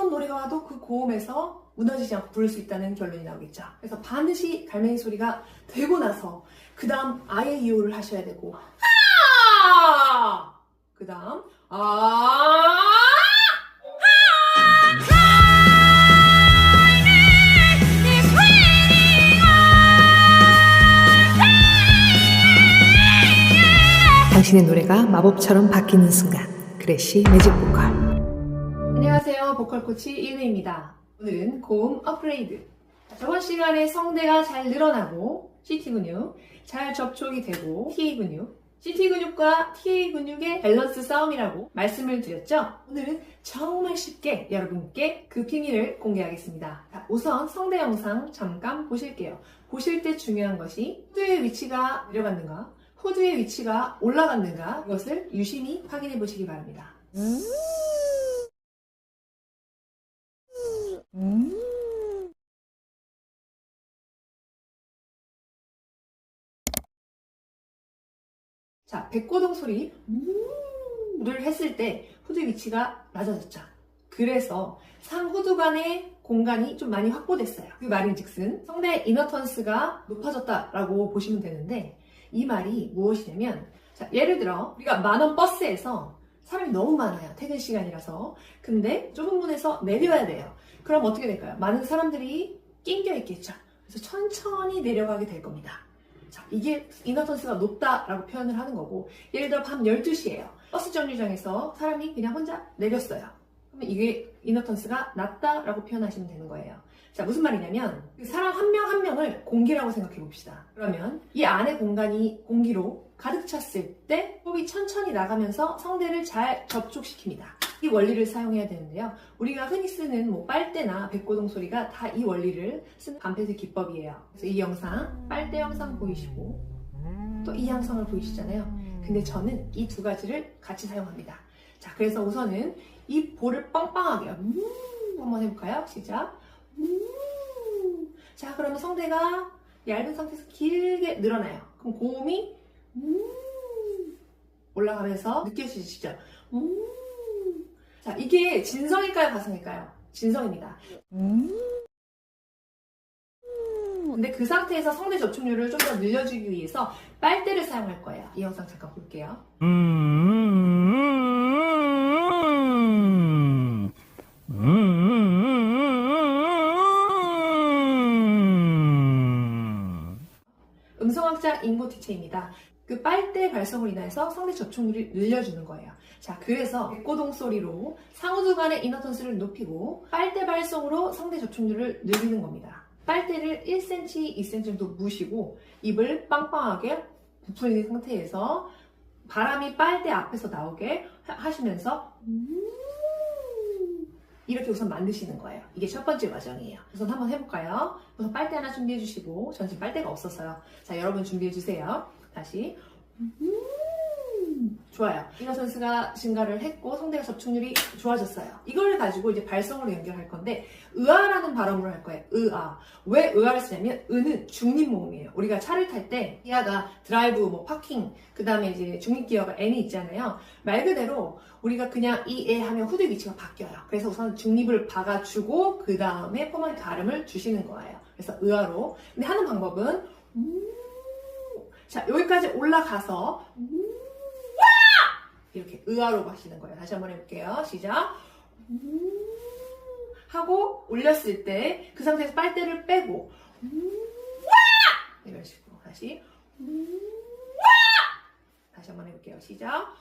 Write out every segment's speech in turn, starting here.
어떤 노래가 와도 그 고음에서 무너지지 않고 부를 수 있다는 결론이 나오겠죠. 그래서 반드시 갈매기 소리가 되고 나서 그 다음 아의 이호를 하셔야 되고 그 다음 당신의 노래가 마법처럼 바뀌는 순간 그래시 매직 보컬. 안녕하세요. 보컬 코치 이은혜입니다. 오늘은 고음 업그레이드. 저번 시간에 성대가 잘 늘어나고 CT 근육 잘 접촉이 되고 TA 근육, CT 근육과 TA 근육의 밸런스 싸움이라고 말씀을 드렸죠. 오늘은 정말 쉽게 여러분께 그 비밀을 공개하겠습니다. 자, 우선 성대 영상 잠깐 보실게요. 보실 때 중요한 것이 후두의 위치가 내려갔는가, 후두의 위치가 올라갔는가, 이것을 유심히 확인해 보시기 바랍니다. 자, 백고동 소리 를 했을 때 후두 위치가 낮아졌죠. 그래서 상후두 간의 공간이 좀 많이 확보됐어요. 그 말인즉슨 성대 이너턴스가 높아졌다라고 보시면 되는데, 이 말이 무엇이냐면, 자, 예를 들어 우리가 만원 버스에서 사람이 너무 많아요. 퇴근 시간이라서. 근데 좁은 문에서 내려야 돼요. 그럼 어떻게 될까요? 많은 사람들이 낑겨 있겠죠. 그래서 천천히 내려가게 될 겁니다. 자, 이게 이너턴스가 높다라고 표현을 하는 거고, 예를 들어 밤 12시예요. 버스 정류장에서 사람이 그냥 혼자 내렸어요. 그러면 이게 이너턴스가 낮다라고 표현하시면 되는 거예요. 자, 무슨 말이냐면 그 사람 한 명 한 명을 공기라고 생각해 봅시다. 그러면 이 안에 공간이 공기로 가득 찼을 때 호흡이 천천히 나가면서 성대를 잘 접촉시킵니다. 이 원리를 사용해야 되는데요. 우리가 흔히 쓰는 뭐 빨대나 백고동 소리가 다 이 원리를 쓰는 반패스 기법이에요. 그래서 이 영상, 빨대 영상 보이시고 또 이 영상을 보이시잖아요. 근데 저는 이 두 가지를 같이 사용합니다. 자, 그래서 우선은 이 볼을 빵빵하게 한번 해볼까요? 시작. 자, 그러면 성대가 얇은 상태에서 길게 늘어나요. 그럼 고음이 올라가면서 느껴지시죠? 자, 이게 진성일까요, 가성일까요? 진성입니다. 근데 그 상태에서 성대 접촉률을 좀 더 늘려주기 위해서 빨대를 사용할 거예요. 이 영상 잠깐 볼게요. 음성학자 인고티체입니다. 그 빨대 발성으로 인해서 성대 접촉률을 늘려주는 거예요. 자, 그래서 백고동 소리로 상후두 간의 이너턴스를 높이고 빨대 발성으로 성대 접촉률을 늘리는 겁니다. 빨대를 1cm, 2cm 정도 무시고 입을 빵빵하게 부풀린 상태에서 바람이 빨대 앞에서 나오게 하시면서 이렇게 우선 만드시는 거예요. 이게 첫 번째 과정이에요. 우선 한번 해볼까요? 우선 빨대 하나 준비해 주시고, 전 지금 빨대가 없어서요. 자, 여러분 준비해 주세요. 다시. 좋아요. 이너턴스가 증가를 했고 성대가 접촉률이 좋아졌어요. 이걸 가지고 이제 발성으로 연결할 건데, 으아라는 발음으로 할 거예요. 으아. 왜 으아를 쓰냐면, 으는 중립 모음이에요. 우리가 차를 탈 때 기아가 드라이브, 뭐 파킹, 그 다음에 이제 중립 기어가 N이 있잖아요. 말 그대로 우리가 그냥 이, 에 하면 후두 위치가 바뀌어요. 그래서 우선 중립을 박아주고 그 다음에 포먼트 발음을 주시는 거예요. 그래서 으아로. 근데 하는 방법은 자, 여기까지 올라가서 이렇게 으아로 하시는 거예요. 다시 한번 해볼게요. 시작. 하고 올렸을 때 그 상태에서 빨대를 빼고 이런 식으로 다시 한번 해볼게요. 시작.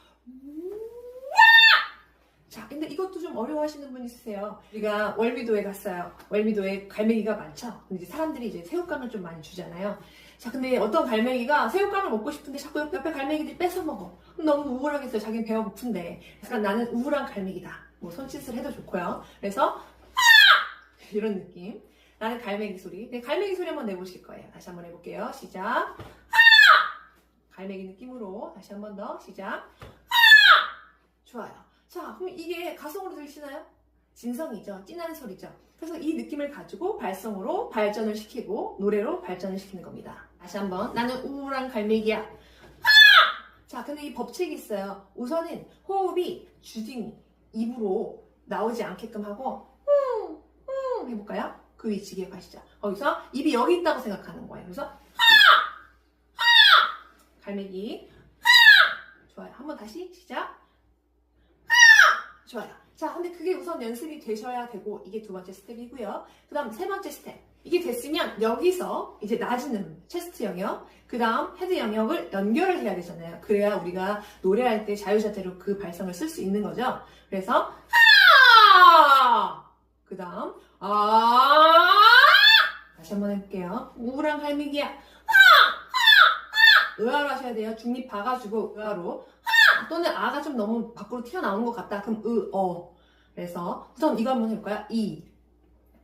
자, 근데 이것도 좀 어려워하시는 분 있으세요. 우리가 월미도에 갔어요. 월미도에 갈매기가 많죠. 근데 이제 사람들이 이제 새우깡을 좀 많이 주잖아요. 자, 근데 어떤 갈매기가 새우깡을 먹고 싶은데 자꾸 옆에 갈매기들이 뺏어 먹어. 그럼 너무 우울하겠어요. 자기는 배가 고픈데. 그래서 나는 우울한 갈매기다. 뭐 손짓을 해도 좋고요. 그래서 이런 느낌. 나는 갈매기 소리. 네, 갈매기 소리 한번 내보실 거예요. 다시 한번 해볼게요. 시작. 갈매기 느낌으로 다시 한번 더. 시작. 좋아요. 자, 그럼 이게 가성으로 들리시나요? 진성이죠. 진한 소리죠. 그래서 이 느낌을 가지고 발성으로 발전을 시키고 노래로 발전을 시키는 겁니다. 다시 한번. 나는 우울한 갈매기야. 자, 근데 이 법칙이 있어요. 우선은 호흡이 주둥이, 입으로 나오지 않게끔 하고 해볼까요? 그 위치 기억하시죠? 거기서 입이 여기 있다고 생각하는 거예요. 그래서 갈매기 좋아요. 한번 다시 시작. 좋아요. 자, 근데 그게 우선 연습이 되셔야 되고 이게 두 번째 스텝이고요. 그 다음 세 번째 스텝. 이게 됐으면 여기서 이제 낮은 체스트 영역, 그 다음 헤드 영역을 연결을 해야 되잖아요. 그래야 우리가 노래할 때 자유자재로 그 발성을 쓸 수 있는 거죠. 그래서 그 다음 다시 한번 해볼게요. 우울한 갈매기야. 의아로 하셔야 돼요. 중립 봐가지고 의아로. 또는 아가 좀 너무 밖으로 튀어나오는 것 같다. 그럼 그래서 우선 이거 한번 해볼까요? 이.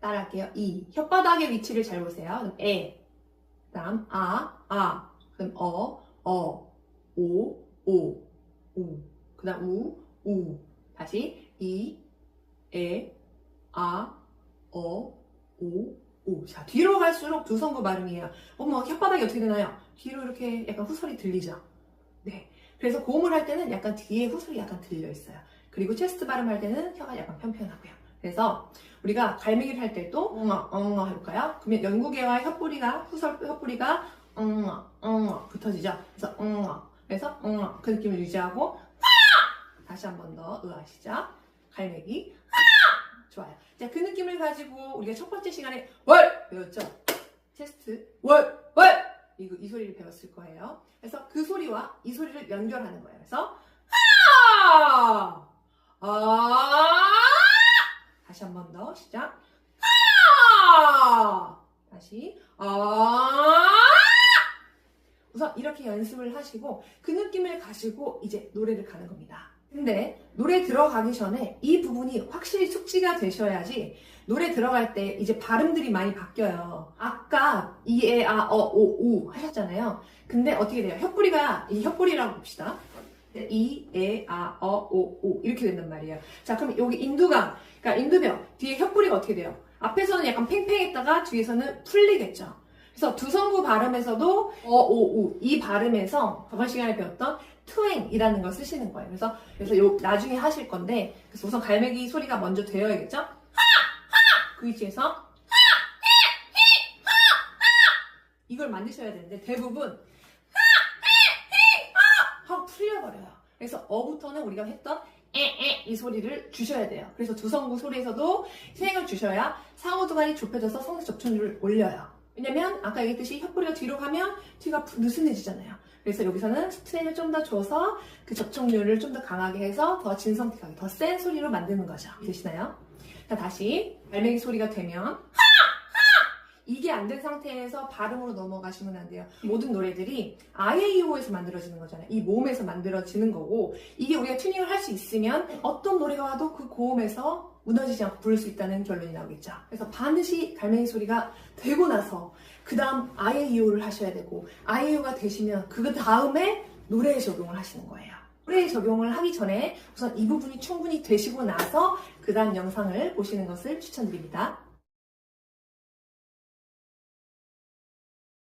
따라할게요. 이. 혓바닥의 위치를 잘 보세요. 그럼 에. 그 다음 그럼 오. 그 다음 우. 다시 이, 에, 오. 자, 뒤로 갈수록 두 성구 발음이에요. 어머, 혓바닥이 어떻게 되나요? 뒤로 이렇게 약간 후설이 들리죠? 네. 그래서 고음을 할 때는 약간 뒤에 후설이 약간 들려있어요. 그리고 체스트 발음할 때는 혀가 약간 편편하고요. 그래서 우리가 갈매기를 할 때도 해볼까요? 그러면 연구개와 혓뿌리가 붙어지죠? 그래서 그 느낌을 유지하고 다시 한 번 더 시작. 갈매기 좋아요. 자, 그 느낌을 가지고 우리가 첫 번째 시간에 월 배웠죠? 체스트 월 이 소리를 배웠을 거예요. 그래서 그 소리와 이 소리를 연결하는 거예요. 그래서 다시 한 번 더 시작. 다시 우선 이렇게 연습을 하시고 그 느낌을 가지고 이제 노래를 가는 겁니다. 근데 노래 들어가기 전에 이 부분이 확실히 숙지가 되셔야지 노래 들어갈 때 이제 발음들이 많이 바뀌어요. 아까 이, 에, 오 하셨잖아요. 근데 어떻게 돼요? 혓뿌리라고 봅시다. 이, 에, 오 이렇게 된단 말이에요. 자, 그럼 여기 인두강, 그러니까 인두벽 뒤에 혓뿌리가 어떻게 돼요? 앞에서는 약간 팽팽했다가 뒤에서는 풀리겠죠. 그래서 두 성구 발음에서도 이 발음에서 저번 시간에 배웠던 트웽이라는 걸 쓰시는 거예요. 그래서 나중에 하실 건데, 그래서 우선 갈매기 소리가 먼저 되어야겠죠? 그 위치에서 이걸 만드셔야 되는데 대부분 하고 풀려버려요. 그래서 어부터는 우리가 했던 이 소리를 주셔야 돼요. 그래서 두 성구 소리에서도 생을 주셔야 상호두관이 좁혀져서 성대 접촉률을 올려요. 왜냐면 아까 얘기했듯이 혓뿌리가 뒤로 가면 뒤가 느슨해지잖아요. 그래서 여기서는 스트레인을 좀 더 줘서 그 접촉률을 좀 더 강하게 해서 더 진성틱하게 더 센 소리로 만드는 거죠. 되시나요? 자, 다시 갈매기 소리가 되면 이게 안 된 상태에서 발음으로 넘어가시면 안 돼요. 모든 노래들이 아이에이오에서 만들어지는 거잖아요. 이 모음에서 만들어지는 거고 이게 우리가 튜닝을 할 수 있으면 어떤 노래가 와도 그 고음에서 무너지지 않고 부를 수 있다는 결론이 나오겠죠. 그래서 반드시 갈매기 소리가 되고 나서 그 다음 아이에이오를 하셔야 되고 아이에이오가 되시면 그 다음에 노래에 적용을 하시는 거예요. 노래에 적용을 하기 전에 우선 이 부분이 충분히 되시고 나서 그 다음 영상을 보시는 것을 추천드립니다.